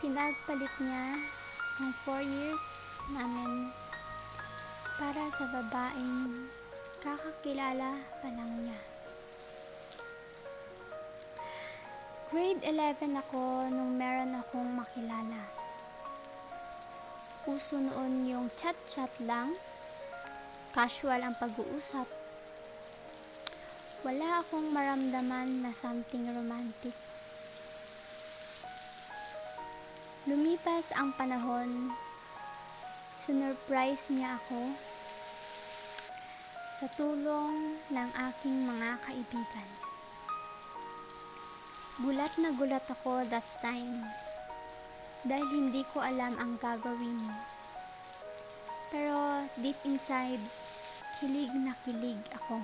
Pinagpalit niya ang 4 years namin para sa babaeng kakakilala pa lang niya. Grade 11 ako nung meron akong makilala. Uso noon yung chat-chat lang, casual ang pag-uusap. Wala akong maramdaman na something romantic. Lumipas ang panahon, sinurprise niya ako sa tulong ng aking mga kaibigan. Gulat na gulat ako that time dahil hindi ko alam ang gagawin. Pero deep inside, kilig na kilig ako.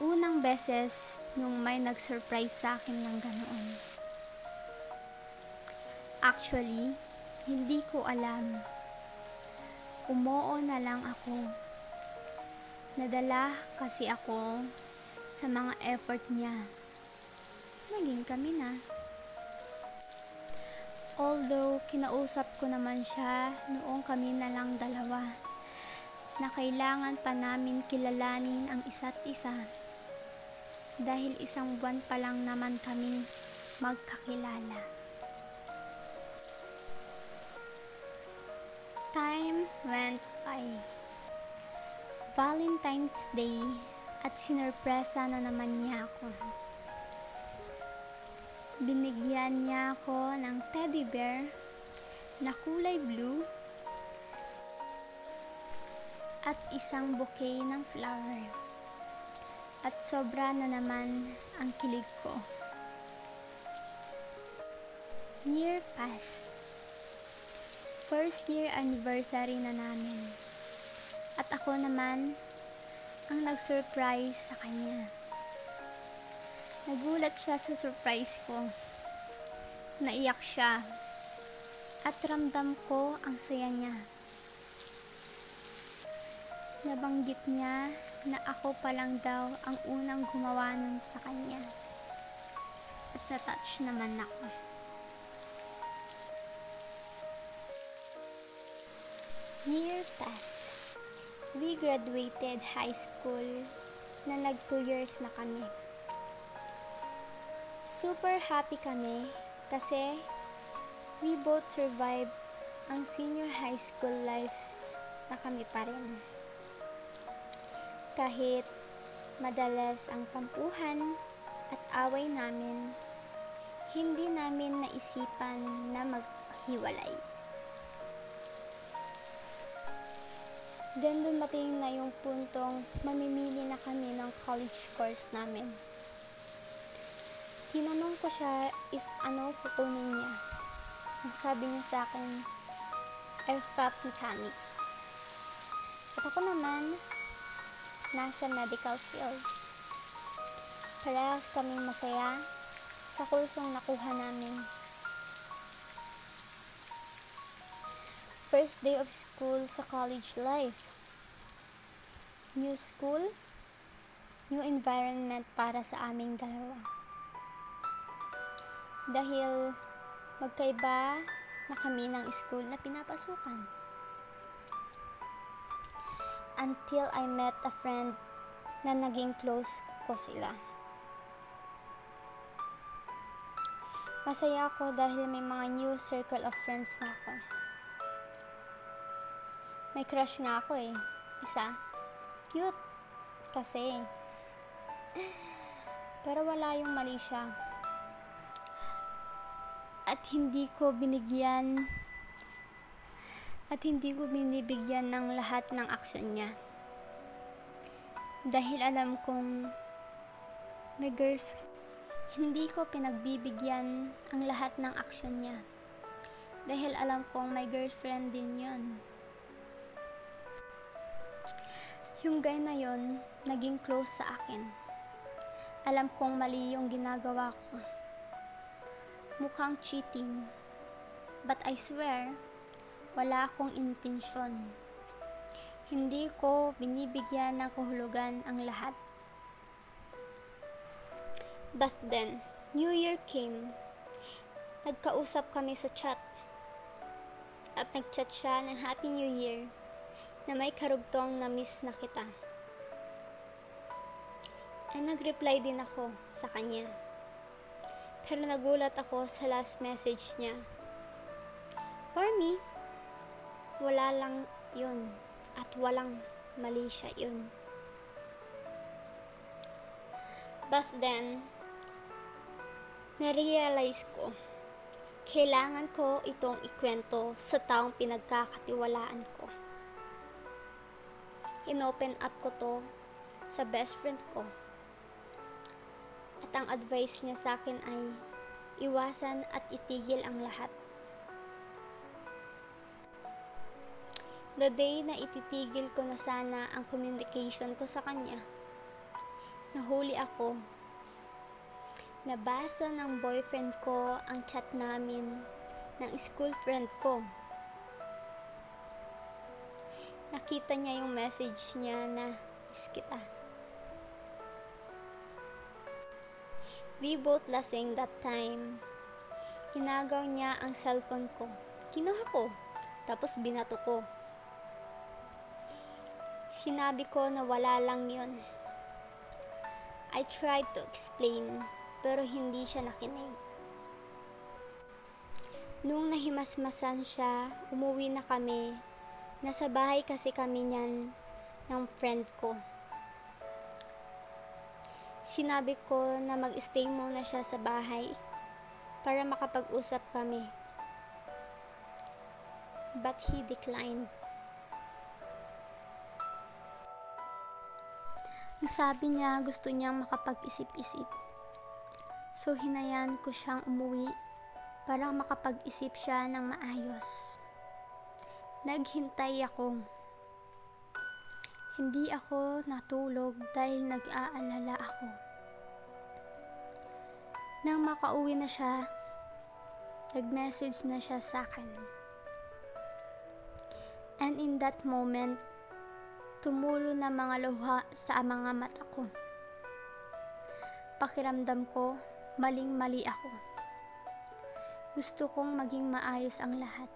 Unang beses nung may nag-surprise sa akin ng ganoon. Actually, hindi ko alam. Umoo na lang ako. Nadala kasi ako sa mga effort niya. Naging kami na. Although kinausap ko naman siya noong kami na lang dalawa, na kailangan pa namin kilalanin ang isa't isa dahil 1 buwan pa lang naman kami magkakilala. Time went by. Valentine's Day at sinurpresa na naman niya ako. Binigyan niya ako ng teddy bear na kulay blue at isang bouquet ng flower. At sobra na naman ang kilig ko. Year passed. First year anniversary na namin. At ako naman ang nag-surprise sa kanya. Nagulat siya sa surprise ko. Naiyak siya. At ramdam ko ang saya niya. Nabanggit niya na ako pa lang daw ang unang gumawa nun sa kanya. At natouch naman ako. Year passed. We graduated high school na nag 2 years na kami. Super happy kami kasi we both survived ang senior high school life na kami pa rin. Kahit madalas ang tampuhan at away namin, hindi namin naisipan na maghiwalay. Then dumating na yung puntong mamimili na kami ng college course namin. Tinanong ko siya if ano kukunin niya. Ang sabi niya sa akin, aircraft mechanic. At ako naman, nasa medical field. Parehas kaming masaya sa kursong nakuha namin. First day of school sa college life. New school, new environment para sa aming dalawa. Dahil magkaiba na kami ng school na pinapasukan. Until I met a friend na naging close ko sila. Masaya ako dahil may mga new circle of friends na ako. May crush nga ako eh. Isa. Cute. Kasi. Pero wala yung mali siya. At hindi ko binibigyan ng lahat ng aksyon niya. Dahil alam kong may girlfriend. Hindi ko pinagbibigyan ang lahat ng aksyon niya. Dahil alam kong may girlfriend din yon. Yung guy na yon, naging close sa akin. Alam kong mali yung ginagawa ko. Mukhang cheating. But I swear, wala akong intensyon. Hindi ko binibigyan ng kahulugan ang lahat. But then, New Year came. Nagkausap kami sa chat at nagchat siya ng Happy New Year na may karugtong na miss na kita. And nag-reply din ako sa kanya. Pero nagulat ako sa last message niya. For me, wala lang yun at walang mali siya yun. But then, na-realize ko, kailangan ko itong ikwento sa taong pinagkakatiwalaan ko. Inopen up ko to sa best friend ko. At ang advice niya sa akin ay iwasan at itigil ang lahat. The day na ititigil ko na sana ang communication ko sa kanya, nahuli ako. Nabasa ng boyfriend ko ang chat namin ng school friend ko. Nakita niya yung message niya na miss kita. We both lasing that time. Inagaw niya ang cellphone ko. Kinuha ko, tapos binato ko. Sinabi ko na wala lang yun. I tried to explain, pero hindi siya nakinig. Nung nahimasmasan siya, umuwi na kami. Nasa bahay kasi kami niyan ng friend ko. Sinabi ko na mag-stay muna siya sa bahay para makapag-usap kami. But he declined. Ang sabi niya, gusto niyang makapag-isip-isip. So hinayaan ko siyang umuwi para makapag-isip siya ng maayos. Naghintay ako. Hindi ako natulog dahil nag-aalala ako. Nang makauwi na siya, nag-message na siya sa akin. And in that moment, tumulo na mga luha sa mga mata ko. Pakiramdam ko, maling-mali ako. Gusto kong maging maayos ang lahat.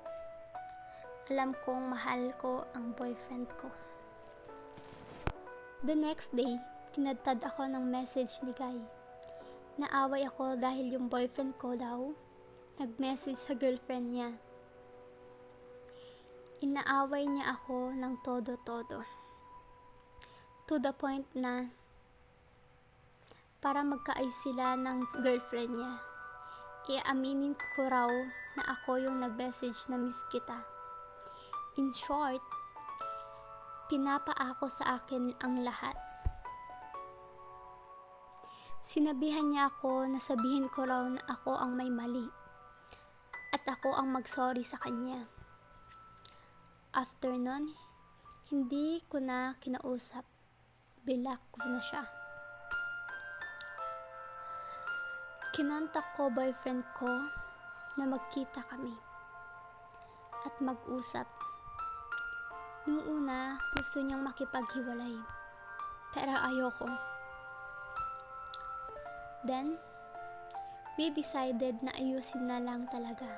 Alam kong mahal ko ang boyfriend ko. The next day, kinadtad ako ng message ni Guy. Naaway ako dahil yung boyfriend ko daw nag-message sa girlfriend niya. Inaaway niya ako ng todo-todo. To the point na para magkaayos sila ng girlfriend niya, iaminin ko raw na ako yung nag-message na miss kita. In short, pinapaako sa akin ang lahat. Sinabihan niya ako na sabihin ko raw na ako ang may mali at ako ang mag-sorry sa kanya. After nun, hindi ko na kinausap. Block ko na siya. Kinontak ko boyfriend ko na magkita kami at mag-usap. Nung una, gusto niyang makipaghiwalay, pero ayoko. Then, we decided na ayusin na lang talaga.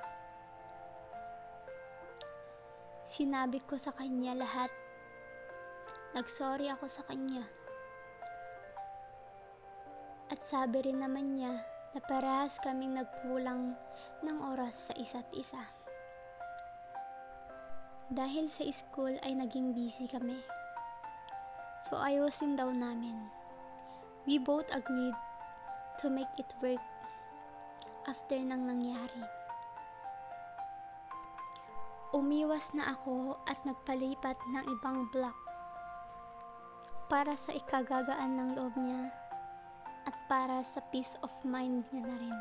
Sinabi ko sa kanya lahat. Nag-sorry ako sa kanya. At sabi rin naman niya na parehas kaming nagkulang ng oras sa isa't isa. Dahil sa school ay naging busy kami. So ayusin daw namin. We both agreed to make it work after nang nangyari. Umiwas na ako at nagpalipat ng ibang block para sa ikagagaan ng loob niya at para sa peace of mind niya na rin.